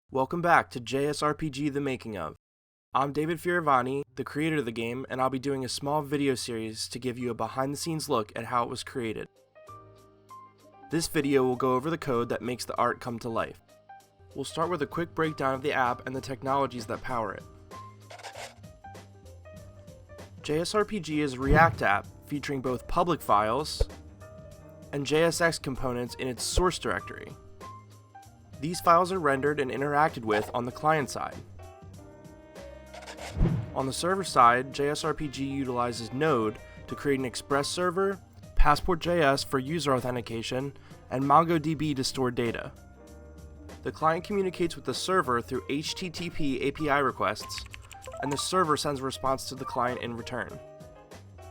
Welcome back to JSRPG The Making Of. I'm David Fioravani, the creator of the game, and I'll be doing a small video series to give you a behind-the-scenes look at how it was created. This video will go over the code that makes the art come to life. We'll start with a quick breakdown of the app and the technologies that power it. JSRPG is a React app featuring both public files and JSX components in its source directory. These files are rendered and interacted with on the client side. On the server side, JSRPG utilizes Node to create an Express server, Passport.js for user authentication, and MongoDB to store data. The client communicates with the server through HTTP API requests, and the server sends a response to the client in return.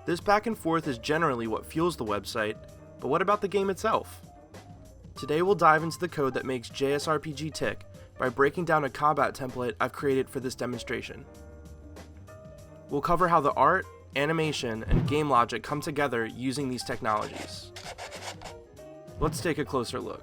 This back and forth is generally what fuels the website, but what about the game itself? Today we'll dive into the code that makes JSRPG tick by breaking down a combat template I've created for this demonstration. We'll cover how the art, animation, and game logic come together using these technologies. Let's take a closer look.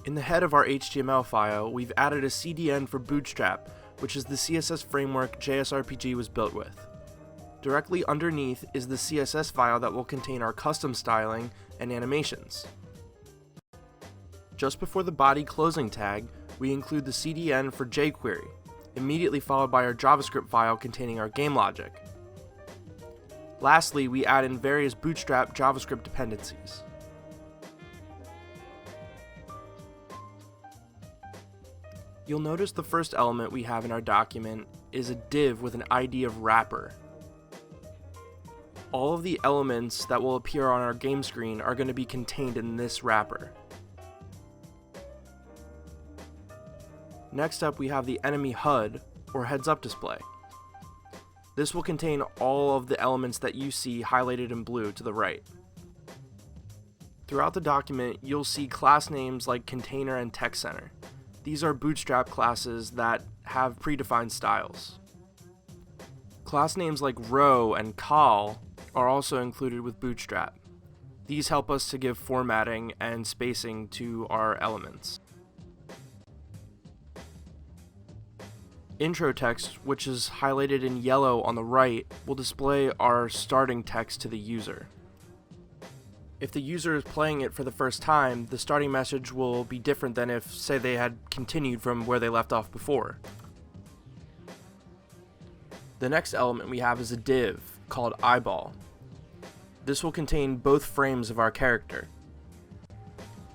In the head of our HTML file, we've added a CDN for Bootstrap, which is the CSS framework JSRPG was built with. Directly underneath is the CSS file that will contain our custom styling and animations. Just before the body closing tag, we include the CDN for jQuery, immediately followed by our JavaScript file containing our game logic. Lastly, we add in various Bootstrap JavaScript dependencies. You'll notice the first element we have in our document is a div with an ID of wrapper. All of the elements that will appear on our game screen are going to be contained in this wrapper. Next up, we have the enemy HUD, or heads-up display. This will contain all of the elements that you see highlighted in blue to the right. Throughout the document, you'll see class names like Container and Text Center. These are Bootstrap classes that have predefined styles. Class names like Row and Col are also included with Bootstrap. These help us to give formatting and spacing to our elements. Intro text, which is highlighted in yellow on the right, will display our starting text to the user. If the user is playing it for the first time, the starting message will be different than if, say, they had continued from where they left off before. The next element we have is a div called eyeball. This will contain both frames of our character.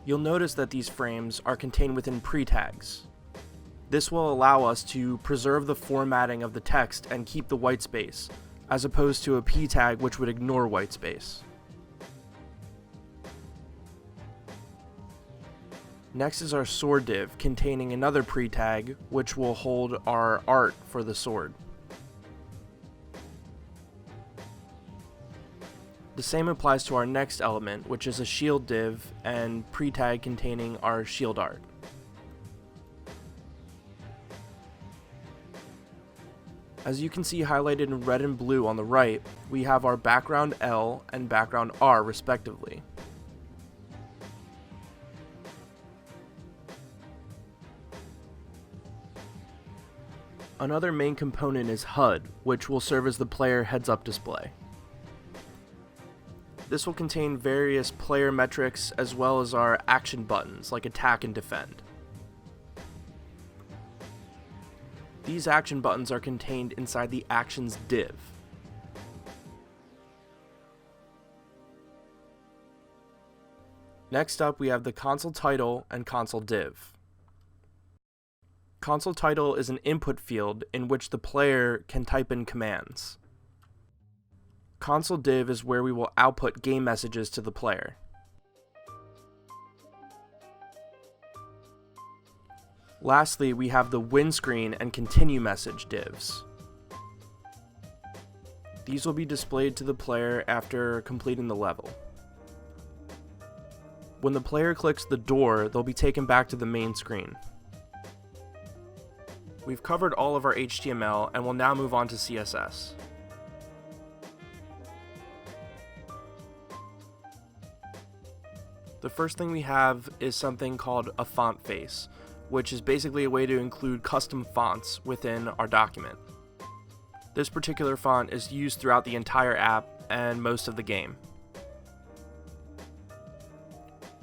You'll notice that these frames are contained within pre-tags. This will allow us to preserve the formatting of the text and keep the white space, as opposed to a p tag which would ignore white space. Next is our sword div, containing another pre-tag, which will hold our art for the sword. The same applies to our next element, which is a shield div and pre-tag containing our shield art. As you can see highlighted in red and blue on the right, we have our background L and background R respectively. Another main component is HUD, which will serve as the player heads-up display. This will contain various player metrics as well as our action buttons like attack and defend. These action buttons are contained inside the actions div. Next up, we have the console title and console div. Console title is an input field in which the player can type in commands. Console div is where we will output game messages to the player. Lastly, we have the win screen and continue message divs. These will be displayed to the player after completing the level. When the player clicks the door, they'll be taken back to the main screen. We've covered all of our HTML and will now move on to CSS. The first thing we have is something called a font face, which is basically a way to include custom fonts within our document. This particular font is used throughout the entire app and most of the game.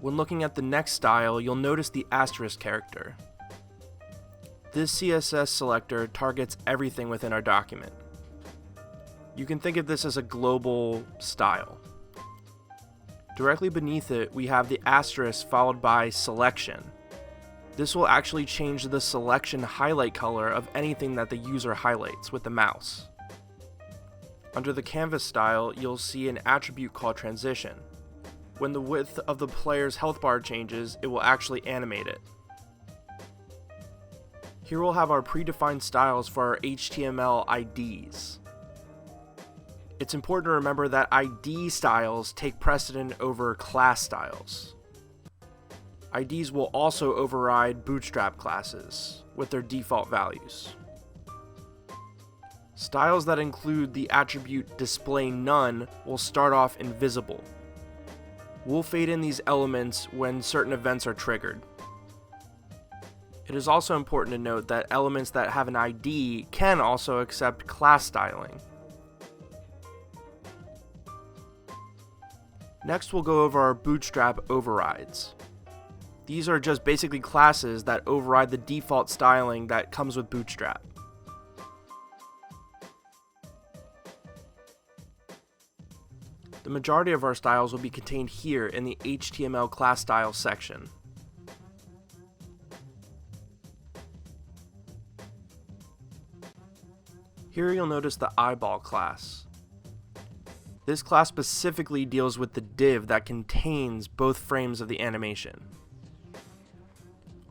When looking at the next style, you'll notice the asterisk character. This CSS selector targets everything within our document. You can think of this as a global style. Directly beneath it, we have the asterisk followed by selection. This will actually change the selection highlight color of anything that the user highlights with the mouse. Under the canvas style, you'll see an attribute called transition. When the width of the player's health bar changes, it will actually animate it. Here we'll have our predefined styles for our HTML IDs. It's important to remember that ID styles take precedent over class styles. IDs will also override Bootstrap classes with their default values. Styles that include the attribute display none will start off invisible. We'll fade in these elements when certain events are triggered. It is also important to note that elements that have an ID can also accept class styling. Next, we'll go over our Bootstrap overrides. These are just basically classes that override the default styling that comes with Bootstrap. The majority of our styles will be contained here in the HTML class styles section. Here you'll notice the eyeball class. This class specifically deals with the div that contains both frames of the animation.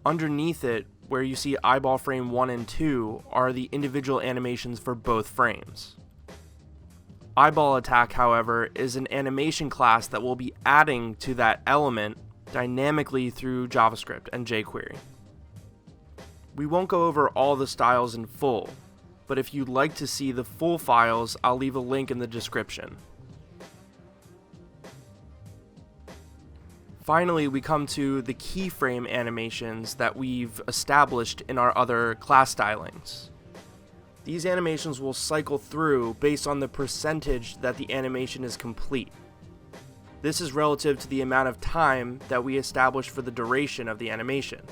Underneath it, where you see eyeball frame 1 and 2, are the individual animations for both frames. Eyeball attack, however, is an animation class that will be adding to that element dynamically through JavaScript and jQuery. We won't go over all the styles in full, but if you'd like to see the full files, I'll leave a link in the description. Finally, we come to the keyframe animations that we've established in our other class stylings. These animations will cycle through based on the percentage that the animation is complete. This is relative to the amount of time that we establish for the duration of the animation.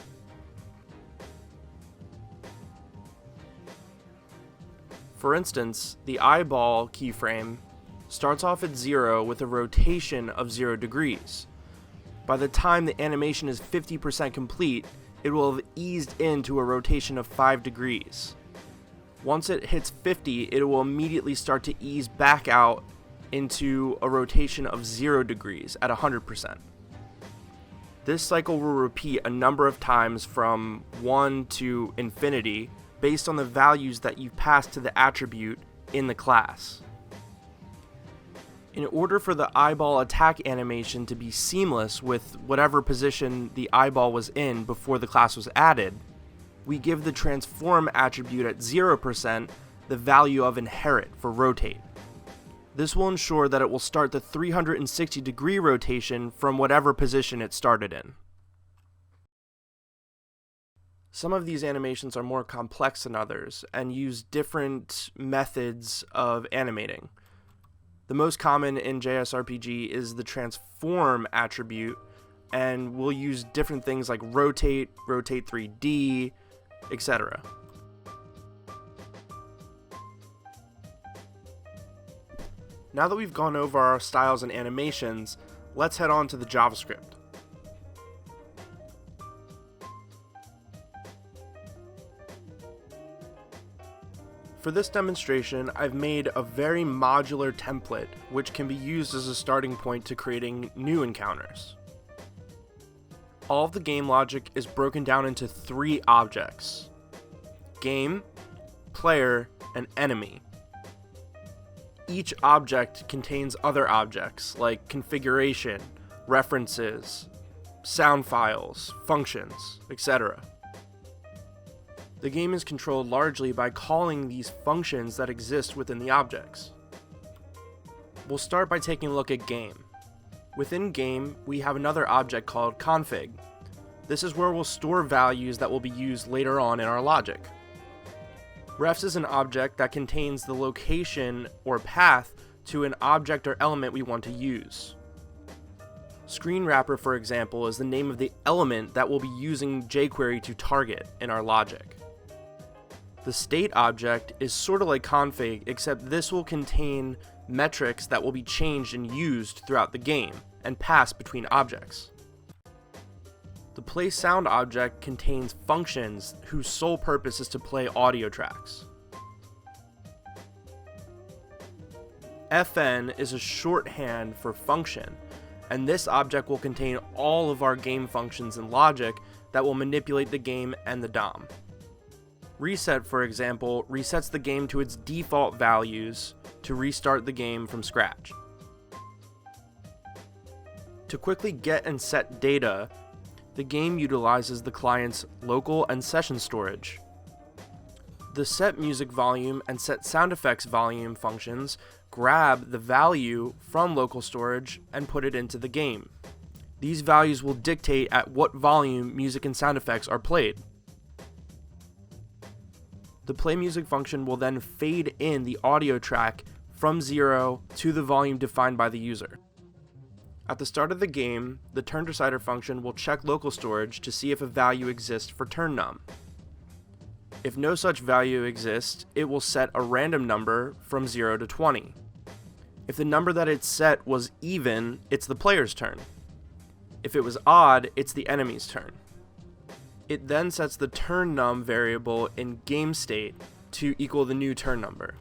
For instance, the eyeball keyframe starts off at 0 with a rotation of 0 degrees. By the time the animation is 50% complete, it will have eased into a rotation of 5 degrees. Once it hits 50, it will immediately start to ease back out into a rotation of 0 degrees at 100%. This cycle will repeat a number of times from 1 to infinity based on the values that you've passed to the attribute in the class. In order for the eyeball attack animation to be seamless with whatever position the eyeball was in before the class was added, we give the transform attribute at 0% the value of inherit for rotate. This will ensure that it will start the 360-degree rotation from whatever position it started in. Some of these animations are more complex than others and use different methods of animating. The most common in JSRPG is the transform attribute, and we'll use different things like rotate, rotate 3D, etc. Now that we've gone over our styles and animations, let's head on to the JavaScript. For this demonstration, I've made a very modular template which can be used as a starting point to creating new encounters. All of the game logic is broken down into 3 objects: game, player, and enemy. Each object contains other objects like configuration, references, sound files, functions, etc. The game is controlled largely by calling these functions that exist within the objects. We'll start by taking a look at game. Within game, we have another object called config. This is where we'll store values that will be used later on in our logic. Refs is an object that contains the location or path to an object or element we want to use. Screen wrapper, for example, is the name of the element that we'll be using jQuery to target in our logic. The state object is sort of like config, except this will contain metrics that will be changed and used throughout the game and passed between objects. The play sound object contains functions whose sole purpose is to play audio tracks. FN is a shorthand for function, and this object will contain all of our game functions and logic that will manipulate the game and the DOM. Reset, for example, resets the game to its default values to restart the game from scratch. To quickly get and set data, the game utilizes the client's local and session storage. The set music volume and set sound effects volume functions grab the value from local storage and put it into the game. These values will dictate at what volume music and sound effects are played. The play music function will then fade in the audio track from 0 to the volume defined by the user. At the start of the game, the turn decider function will check local storage to see if a value exists for turn num. If no such value exists, it will set a random number from 0 to 20. If the number that it set was even, it's the player's turn. If it was odd, it's the enemy's turn. It then sets the turn num variable in game state to equal the new turn number.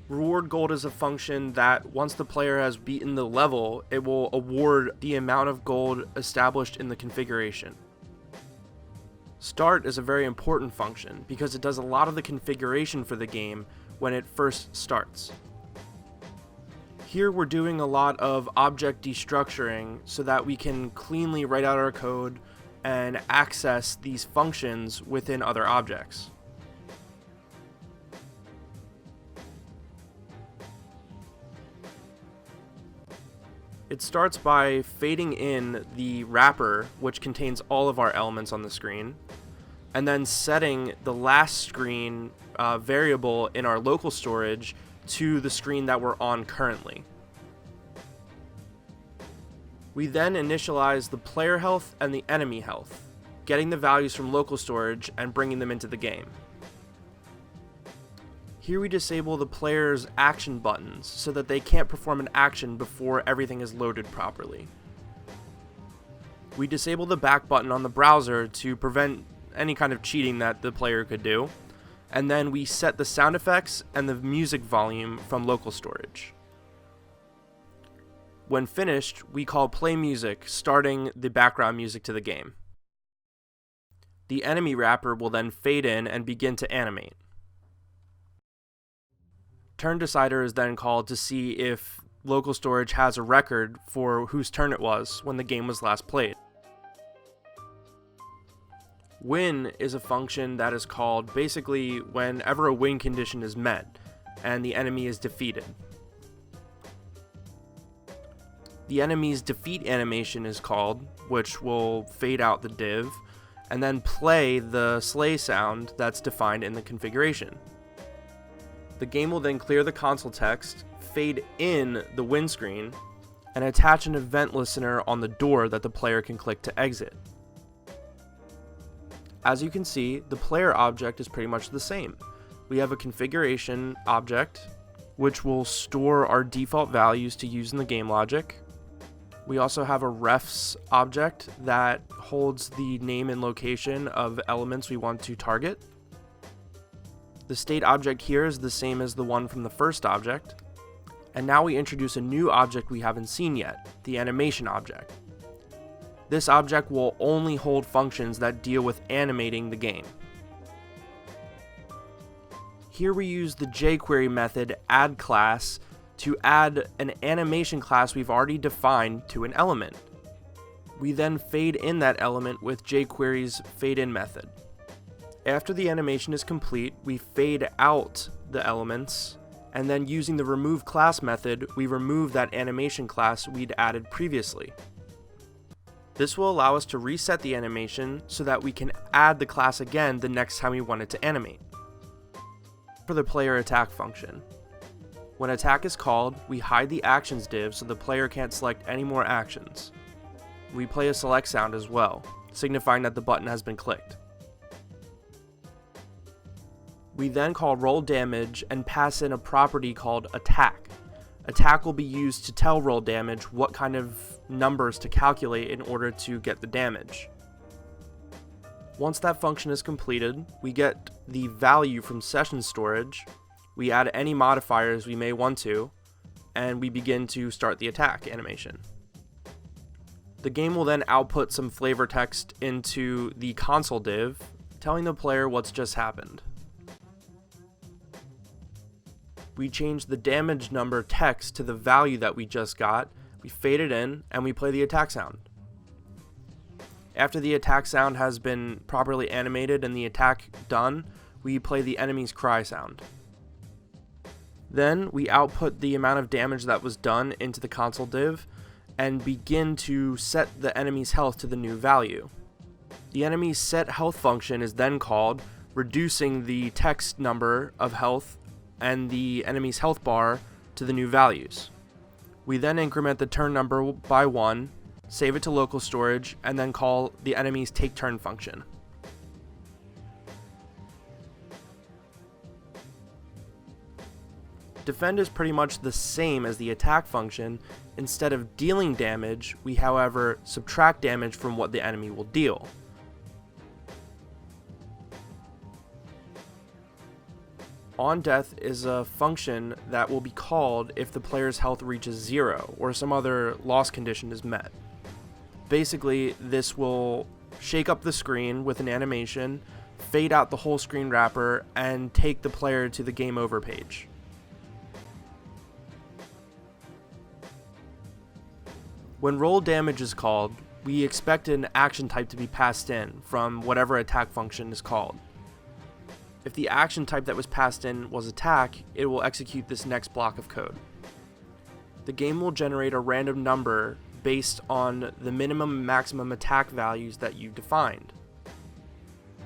Reward gold is a function that once the player has beaten the level, it will award the amount of gold established in the configuration. Start is a very important function because it does a lot of the configuration for the game when it first starts. Here we're doing a lot of object destructuring so that we can cleanly write out our code and access these functions within other objects. It starts by fading in the wrapper, which contains all of our elements on the screen, and then setting the last screen variable in our local storage to the screen that we're on currently. We then initialize the player health and the enemy health, getting the values from local storage and bringing them into the game. Here we disable the player's action buttons so that they can't perform an action before everything is loaded properly. We disable the back button on the browser to prevent any kind of cheating that the player could do, and then we set the sound effects and the music volume from local storage. When finished, we call play music, starting the background music to the game. The enemy wrapper will then fade in and begin to animate. Turn decider is then called to see if local storage has a record for whose turn it was when the game was last played. Win is a function that is called basically whenever a win condition is met and the enemy is defeated. The enemy's defeat animation is called, which will fade out the div, and then play the slay sound that's defined in the configuration. The game will then clear the console text, fade in the win screen, and attach an event listener on the door that the player can click to exit. As you can see, the player object is pretty much the same. We have a configuration object, which will store our default values to use in the game logic. We also have a refs object that holds the name and location of elements we want to target. The state object here is the same as the one from the first object. And now we introduce a new object we haven't seen yet, the animation object. This object will only hold functions that deal with animating the game. Here we use the jQuery method add class to add an animation class we've already defined to an element. We then fade in that element with jQuery's fade in method. After the animation is complete, we fade out the elements, and then using the remove class method, we remove that animation class we'd added previously. This will allow us to reset the animation so that we can add the class again the next time we want it to animate. For the player attack function, when attack is called, we hide the actions div so the player can't select any more actions. We play a select sound as well, signifying that the button has been clicked. We then call roll damage and pass in a property called attack. Attack will be used to tell roll damage what kind of numbers to calculate in order to get the damage. Once that function is completed, we get the value from session storage, we add any modifiers we may want to, and we begin to start the attack animation. The game will then output some flavor text into the console div, telling the player what's just happened. We change the damage number text to the value that we just got, we fade it in, and we play the attack sound. After the attack sound has been properly animated and the attack done, we play the enemy's cry sound. Then we output the amount of damage that was done into the console div and begin to set the enemy's health to the new value. The enemy's set health function is then called, reducing the text number of health and the enemy's health bar to the new values. We then increment the turn number by 1, save it to local storage, and then call the enemy's take turn function. Defend is pretty much the same as the attack function. Instead of dealing damage, we however subtract damage from what the enemy will deal. On death is a function that will be called if the player's health reaches 0 or some other loss condition is met. Basically, this will shake up the screen with an animation, fade out the whole screen wrapper, and take the player to the game over page. When roll damage is called, we expect an action type to be passed in from whatever attack function is called. If the action type that was passed in was attack, it will execute this next block of code. The game will generate a random number based on the minimum and maximum attack values that you defined.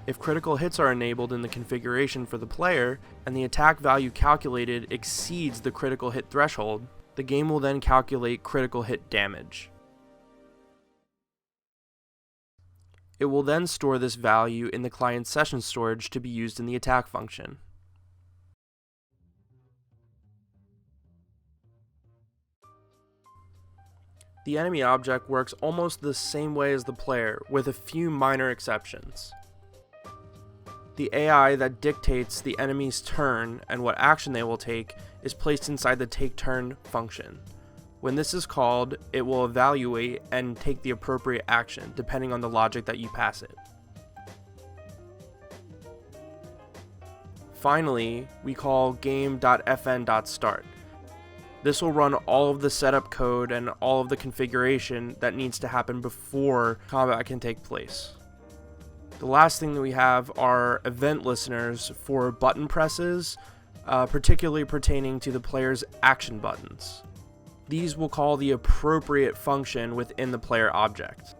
If critical hits are enabled in the configuration for the player, and the attack value calculated exceeds the critical hit threshold, the game will then calculate critical hit damage. It will then store this value in the client's session storage to be used in the attack function. The enemy object works almost the same way as the player, with a few minor exceptions. The AI that dictates the enemy's turn and what action they will take is placed inside the take turn function. When this is called, it will evaluate and take the appropriate action depending on the logic that you pass it. Finally, we call game.fn.start. This will run all of the setup code and all of the configuration that needs to happen before combat can take place. The last thing that we have are event listeners for button presses, particularly pertaining to the player's action buttons. These will call the appropriate function within the player object.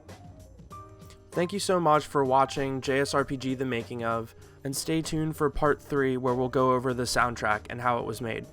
Thank you so much for watching JSRPG The Making Of, and stay tuned for part 3 where we'll go over the soundtrack and how it was made.